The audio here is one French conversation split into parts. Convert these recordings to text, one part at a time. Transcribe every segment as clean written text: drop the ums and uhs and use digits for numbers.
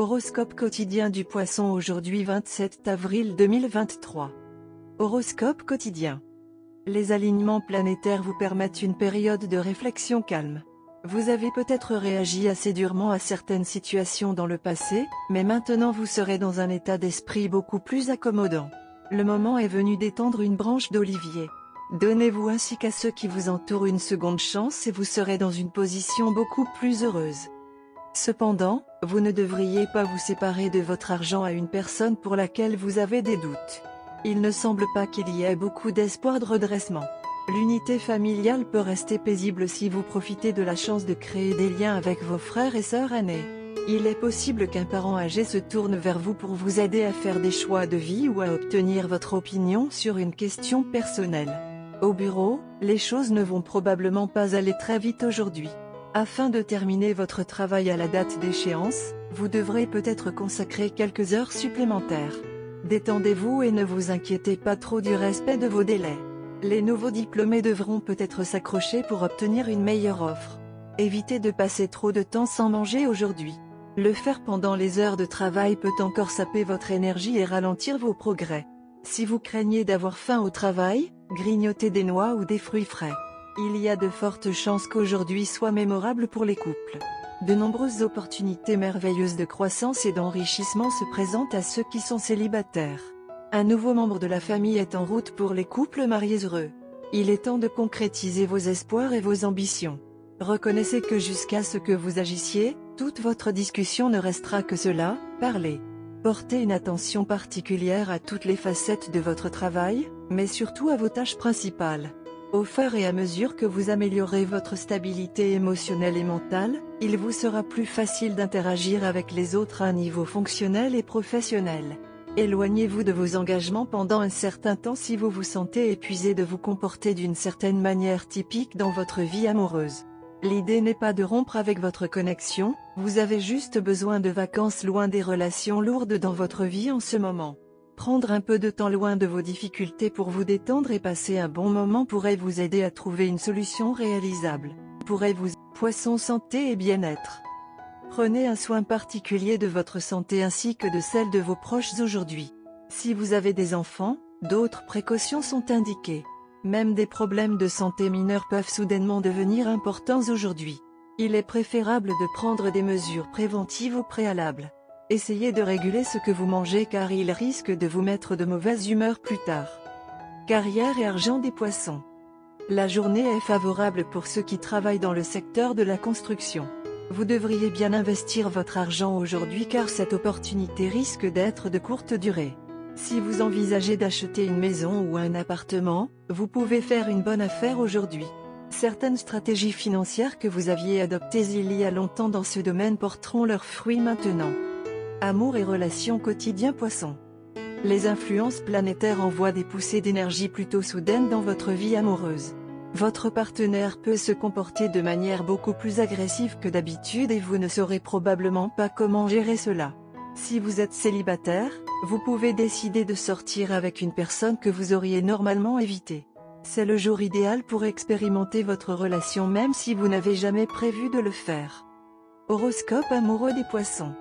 Horoscope quotidien du Poisson aujourd'hui 27 avril 2023. Horoscope quotidien. Les alignements planétaires vous permettent une période de réflexion calme. Vous avez peut-être réagi assez durement à certaines situations dans le passé, mais maintenant vous serez dans un état d'esprit beaucoup plus accommodant. Le moment est venu d'étendre une branche d'olivier. Donnez-vous ainsi qu'à ceux qui vous entourent une seconde chance et vous serez dans une position beaucoup plus heureuse. Cependant, vous ne devriez pas vous séparer de votre argent à une personne pour laquelle vous avez des doutes. Il ne semble pas qu'il y ait beaucoup d'espoir de redressement. L'unité familiale peut rester paisible si vous profitez de la chance de créer des liens avec vos frères et sœurs aînés. Il est possible qu'un parent âgé se tourne vers vous pour vous aider à faire des choix de vie ou à obtenir votre opinion sur une question personnelle. Au bureau, les choses ne vont probablement pas aller très vite aujourd'hui. Afin de terminer votre travail à la date d'échéance, vous devrez peut-être consacrer quelques heures supplémentaires. Détendez-vous et ne vous inquiétez pas trop du respect de vos délais. Les nouveaux diplômés devront peut-être s'accrocher pour obtenir une meilleure offre. Évitez de passer trop de temps sans manger aujourd'hui. Le faire pendant les heures de travail peut encore saper votre énergie et ralentir vos progrès. Si vous craignez d'avoir faim au travail, grignotez des noix ou des fruits frais. Il y a de fortes chances qu'aujourd'hui soit mémorable pour les couples. De nombreuses opportunités merveilleuses de croissance et d'enrichissement se présentent à ceux qui sont célibataires. Un nouveau membre de la famille est en route pour les couples mariés heureux. Il est temps de concrétiser vos espoirs et vos ambitions. Reconnaissez que jusqu'à ce que vous agissiez, toute votre discussion ne restera que cela, parler. Portez une attention particulière à toutes les facettes de votre travail, mais surtout à vos tâches principales. Au fur et à mesure que vous améliorez votre stabilité émotionnelle et mentale, il vous sera plus facile d'interagir avec les autres à un niveau fonctionnel et professionnel. Éloignez-vous de vos engagements pendant un certain temps si vous vous sentez épuisé de vous comporter d'une certaine manière typique dans votre vie amoureuse. L'idée n'est pas de rompre avec votre connexion, vous avez juste besoin de vacances loin des relations lourdes dans votre vie en ce moment. Prendre un peu de temps loin de vos difficultés pour vous détendre et passer un bon moment pourrait vous aider à trouver une solution réalisable. Poisson santé et bien-être. Prenez un soin particulier de votre santé ainsi que de celle de vos proches aujourd'hui. Si vous avez des enfants, d'autres précautions sont indiquées. Même des problèmes de santé mineurs peuvent soudainement devenir importants aujourd'hui. Il est préférable de prendre des mesures préventives au préalable. Essayez de réguler ce que vous mangez car il risque de vous mettre de mauvaise humeur plus tard. Carrière et argent des poissons. La journée est favorable pour ceux qui travaillent dans le secteur de la construction. Vous devriez bien investir votre argent aujourd'hui car cette opportunité risque d'être de courte durée. Si vous envisagez d'acheter une maison ou un appartement, vous pouvez faire une bonne affaire aujourd'hui. Certaines stratégies financières que vous aviez adoptées il y a longtemps dans ce domaine porteront leurs fruits maintenant. Amour et relations quotidien Poisson. Les influences planétaires envoient des poussées d'énergie plutôt soudaines dans votre vie amoureuse. Votre partenaire peut se comporter de manière beaucoup plus agressive que d'habitude et vous ne saurez probablement pas comment gérer cela. Si vous êtes célibataire, vous pouvez décider de sortir avec une personne que vous auriez normalement évitée. C'est le jour idéal pour expérimenter votre relation même si vous n'avez jamais prévu de le faire. Horoscope amoureux des Poissons.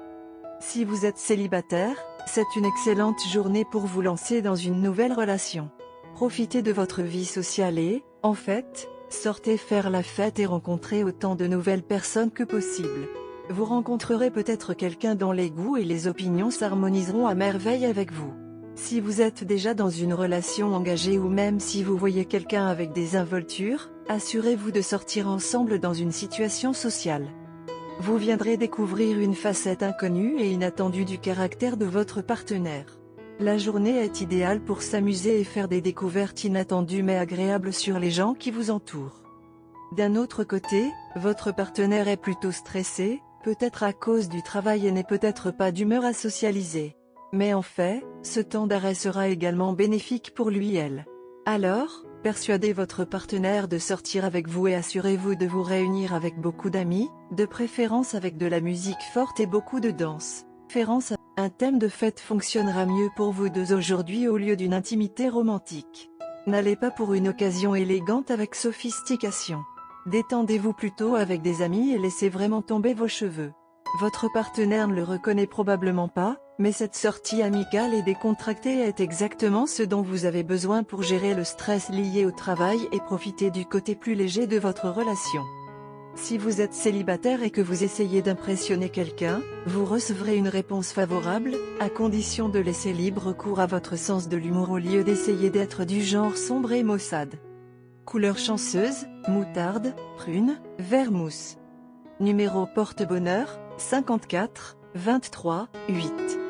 Si vous êtes célibataire, c'est une excellente journée pour vous lancer dans une nouvelle relation. Profitez de votre vie sociale et, en fait, sortez faire la fête et rencontrez autant de nouvelles personnes que possible. Vous rencontrerez peut-être quelqu'un dont les goûts et les opinions s'harmoniseront à merveille avec vous. Si vous êtes déjà dans une relation engagée ou même si vous voyez quelqu'un avec des involtures, assurez-vous de sortir ensemble dans une situation sociale. Vous viendrez découvrir une facette inconnue et inattendue du caractère de votre partenaire. La journée est idéale pour s'amuser et faire des découvertes inattendues mais agréables sur les gens qui vous entourent. D'un autre côté, votre partenaire est plutôt stressé, peut-être à cause du travail et n'est peut-être pas d'humeur à socialiser. Mais en fait, ce temps d'arrêt sera également bénéfique pour lui/elle. Alors, persuadez votre partenaire de sortir avec vous et assurez-vous de vous réunir avec beaucoup d'amis, de préférence avec de la musique forte et beaucoup de danse. Un thème de fête fonctionnera mieux pour vous deux aujourd'hui au lieu d'une intimité romantique. N'allez pas pour une occasion élégante avec sophistication. Détendez-vous plutôt avec des amis et laissez vraiment tomber vos cheveux. Votre partenaire ne le reconnaît probablement pas, mais cette sortie amicale et décontractée est exactement ce dont vous avez besoin pour gérer le stress lié au travail et profiter du côté plus léger de votre relation. Si vous êtes célibataire et que vous essayez d'impressionner quelqu'un, vous recevrez une réponse favorable, à condition de laisser libre cours à votre sens de l'humour au lieu d'essayer d'être du genre sombre et maussade. Couleur chanceuse, moutarde, prune, vert mousse. Numéro porte-bonheur, 54, 23, 8.